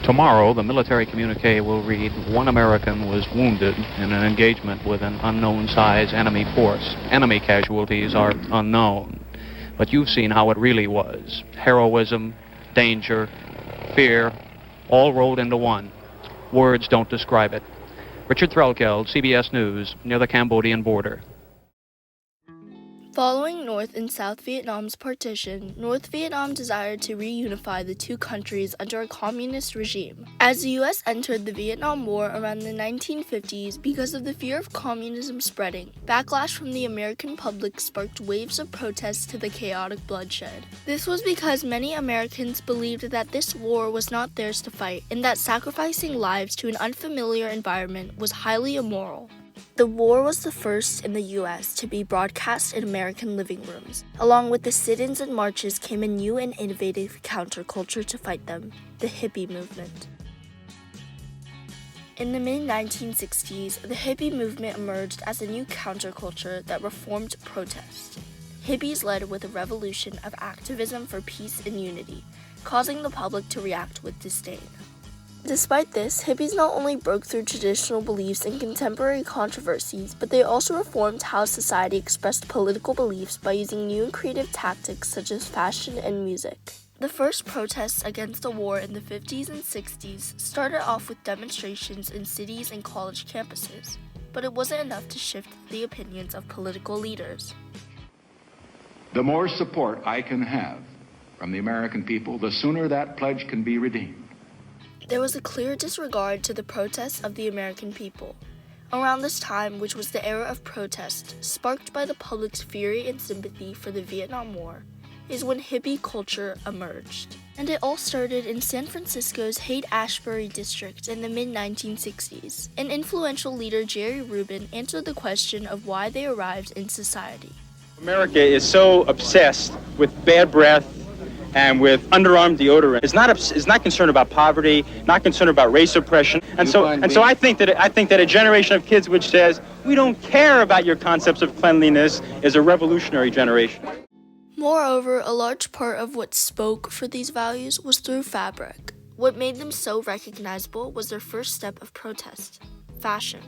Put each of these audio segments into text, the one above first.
Tomorrow, the military communique will read, "One American was wounded in an engagement with an unknown-size enemy force. Enemy casualties are unknown." But you've seen how it really was. Heroism, danger, fear, all rolled into one. Words don't describe it. Richard Threlkeld, CBS News, near the Cambodian border. Following North and South Vietnam's partition, North Vietnam desired to reunify the two countries under a communist regime. As the U.S. entered the Vietnam War around the 1950s, because of the fear of communism spreading, backlash from the American public sparked waves of protests to the chaotic bloodshed. This was because many Americans believed that this war was not theirs to fight, and that sacrificing lives to an unfamiliar environment was highly immoral. The war was the first in the U.S. to be broadcast in American living rooms. Along with the sit-ins and marches came a new and innovative counterculture to fight them, the hippie movement. In the mid-1960s, the hippie movement emerged as a new counterculture that reformed protest. Hippies led with a revolution of activism for peace and unity, causing the public to react with disdain. Despite this, hippies not only broke through traditional beliefs and contemporary controversies, but they also reformed how society expressed political beliefs by using new and creative tactics such as fashion and music. The first protests against the war in the 50s and 60s started off with demonstrations in cities and college campuses, but it wasn't enough to shift the opinions of political leaders. The more support I can have from the American people, the sooner that pledge can be redeemed. There was a clear disregard to the protests of the American people. Around this time, which was the era of protest, sparked by the public's fury and sympathy for the Vietnam War, is when hippie culture emerged. And it all started in San Francisco's Haight-Ashbury district in the mid-1960s. An influential leader, Jerry Rubin, answered the question of why they arrived in society. America is so obsessed with bad breath and with underarm deodorant. It's not concerned about poverty, not concerned about race oppression. And so I think that a generation of kids which says, "We don't care about your concepts of cleanliness," is a revolutionary generation. Moreover, a large part of what spoke for these values was through fabric. What made them so recognizable was their first step of protest: fashion.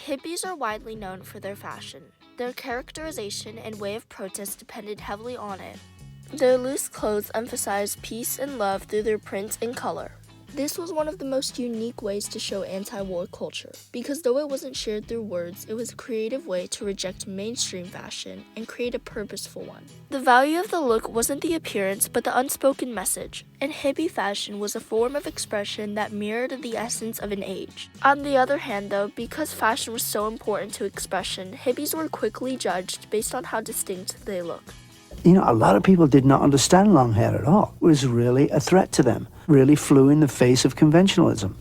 Hippies are widely known for their fashion. Their characterization and way of protest depended heavily on it. Their loose clothes emphasized peace and love through their print and color. This was one of the most unique ways to show anti-war culture, because though it wasn't shared through words, it was a creative way to reject mainstream fashion and create a purposeful one. The value of the look wasn't the appearance, but the unspoken message, and hippie fashion was a form of expression that mirrored the essence of an age. On the other hand, though, because fashion was so important to expression, hippies were quickly judged based on how distinct they looked. You know, a lot of people did not understand long hair at all. It was really a threat to them, really flew in the face of conventionalism.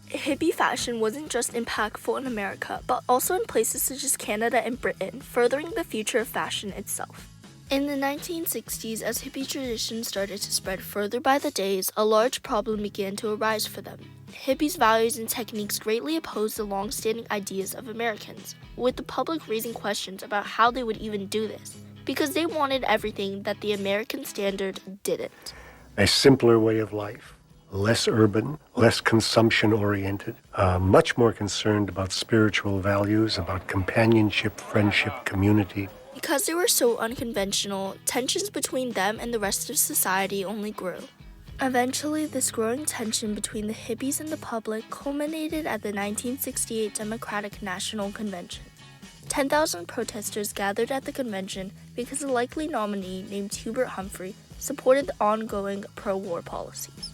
Hippie fashion wasn't just impactful in America, but also in places such as Canada and Britain, furthering the future of fashion itself. In the 1960s, as hippie traditions started to spread further by the days, a large problem began to arise for them. Hippies' values and techniques greatly opposed the long-standing ideas of Americans, with the public raising questions about how they would even do this, because they wanted everything that the American standard didn't. A simpler way of life, less urban, less consumption-oriented, much more concerned about spiritual values, about companionship, friendship, community. Because they were so unconventional, tensions between them and the rest of society only grew. Eventually, this growing tension between the hippies and the public culminated at the 1968 Democratic National Convention. 10,000 protesters gathered at the convention because a likely nominee named Hubert Humphrey supported the ongoing pro-war policies.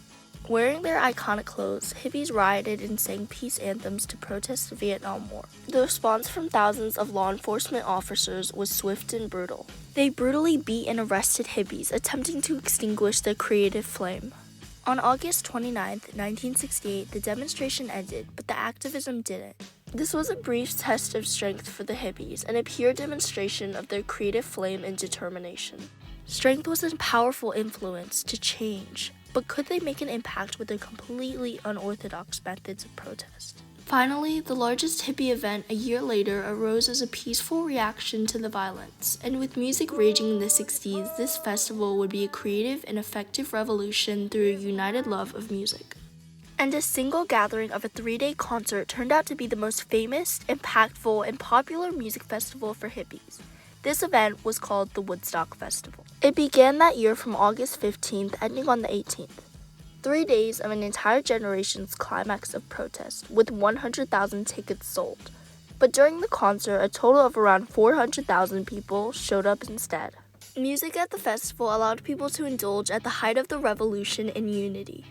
Wearing their iconic clothes, hippies rioted and sang peace anthems to protest the Vietnam War. The response from thousands of law enforcement officers was swift and brutal. They brutally beat and arrested hippies, attempting to extinguish their creative flame. On August 29, 1968, the demonstration ended, but the activism didn't. This was a brief test of strength for the hippies and a pure demonstration of their creative flame and determination. Strength was a powerful influence to change, but could they make an impact with their completely unorthodox methods of protest? Finally, the largest hippie event a year later arose as a peaceful reaction to the violence, and with music raging in the 60s, this festival would be a creative and effective revolution through a united love of music. And a single gathering of a 3-day concert turned out to be the most famous, impactful, and popular music festival for hippies. This event was called the Woodstock Festival. It began that year from August 15th, ending on the 18th. 3 days of an entire generation's climax of protest, with 100,000 tickets sold. But during the concert, a total of around 400,000 people showed up instead. Music at the festival allowed people to indulge at the height of the revolution in unity.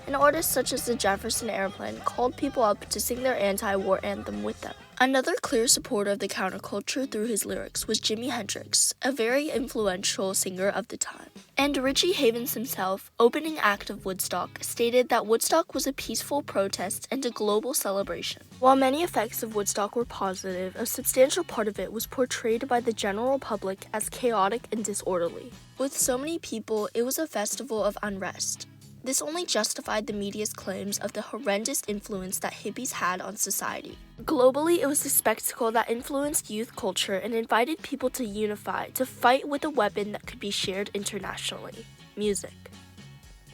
An artist such as the Jefferson Airplane called people up to sing their anti-war anthem with them. Another clear supporter of the counterculture through his lyrics was Jimi Hendrix, a very influential singer of the time. And Richie Havens himself, opening act of Woodstock, stated that Woodstock was a peaceful protest and a global celebration. While many effects of Woodstock were positive, a substantial part of it was portrayed by the general public as chaotic and disorderly. With so many people, it was a festival of unrest. This only justified the media's claims of the horrendous influence that hippies had on society. Globally, it was a spectacle that influenced youth culture and invited people to unify, to fight with a weapon that could be shared internationally: music.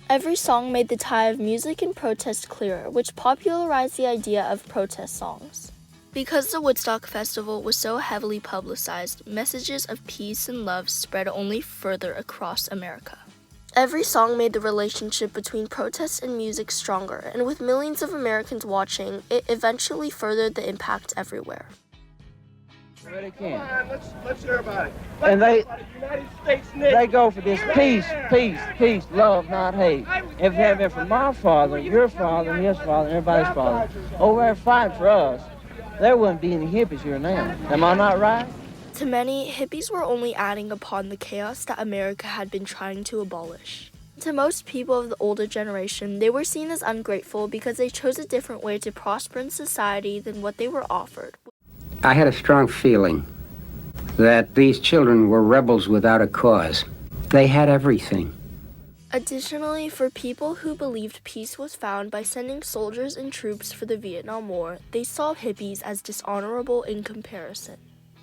Every song made the tie of music and protest clearer, which popularized the idea of protest songs. Because the Woodstock Festival was so heavily publicized, messages of peace and love spread only further across America. Every song made the relationship between protest and music stronger, and with millions of Americans watching, it eventually furthered the impact everywhere. They can. Let's hear about it. And they go for this peace, peace, peace, love, not hate. If it had been from my father, your father, his father, everybody's father, over there fighting for us, there wouldn't be any hippies here now. Am I not right? To many, hippies were only adding upon the chaos that America had been trying to abolish. To most people of the older generation, they were seen as ungrateful because they chose a different way to prosper in society than what they were offered. I had a strong feeling that these children were rebels without a cause. They had everything. Additionally, for people who believed peace was found by sending soldiers and troops for the Vietnam War, they saw hippies as dishonorable in comparison.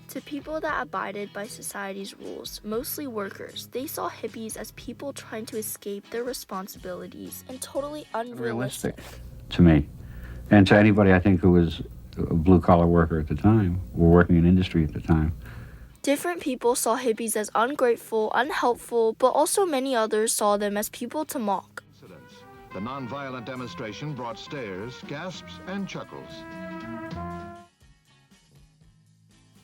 To people that abided by society's rules, mostly workers, they saw hippies as people trying to escape their responsibilities and totally unrealistic. To me, and to anybody I think who was a blue-collar worker at the time, or working in industry at the time. Different people saw hippies as ungrateful, unhelpful, but also many others saw them as people to mock. The nonviolent demonstration brought stares, gasps, and chuckles.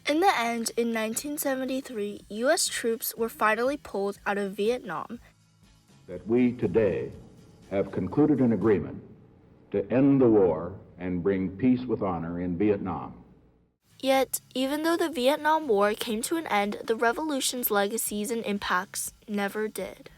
In the end, in 1973, U.S. troops were finally pulled out of Vietnam. That we today have concluded an agreement to end the war and bring peace with honor in Vietnam. Yet, even though the Vietnam War came to an end, the revolution's legacies and impacts never did.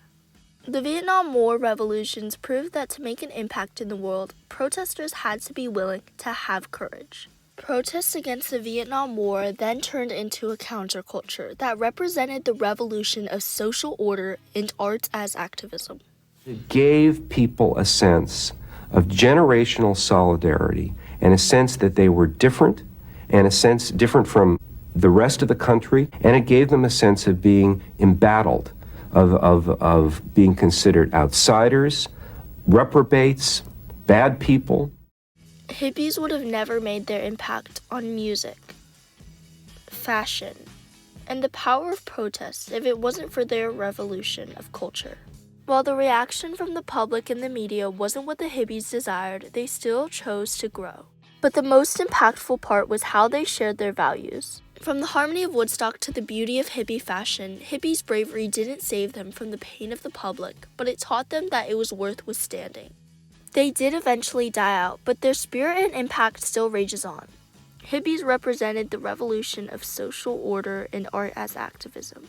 The Vietnam War revolutions proved that to make an impact in the world, protesters had to be willing to have courage. Protests against the Vietnam War then turned into a counterculture that represented the revolution of social order and art as activism. It gave people a sense of generational solidarity and a sense that they were different and a sense different from the rest of the country, and it gave them a sense of being embattled, of being considered outsiders, reprobates, bad people. Hippies would have never made their impact on music, fashion, and the power of protest if it wasn't for their revolution of culture. While the reaction from the public and the media wasn't what the hippies desired, they still chose to grow. But the most impactful part was how they shared their values. From the harmony of Woodstock to the beauty of hippie fashion, hippies' bravery didn't save them from the pain of the public, but it taught them that it was worth withstanding. They did eventually die out, but their spirit and impact still rages on. Hippies represented the revolution of social order and art as activism.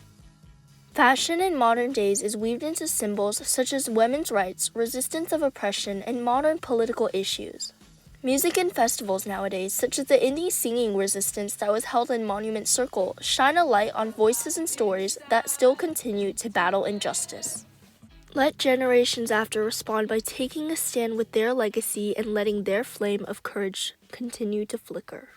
Fashion in modern days is weaved into symbols such as women's rights, resistance of oppression, and modern political issues. Music and festivals nowadays, such as the indie singing resistance that was held in Monument Circle, shine a light on voices and stories that still continue to battle injustice. Let generations after respond by taking a stand with their legacy and letting their flame of courage continue to flicker.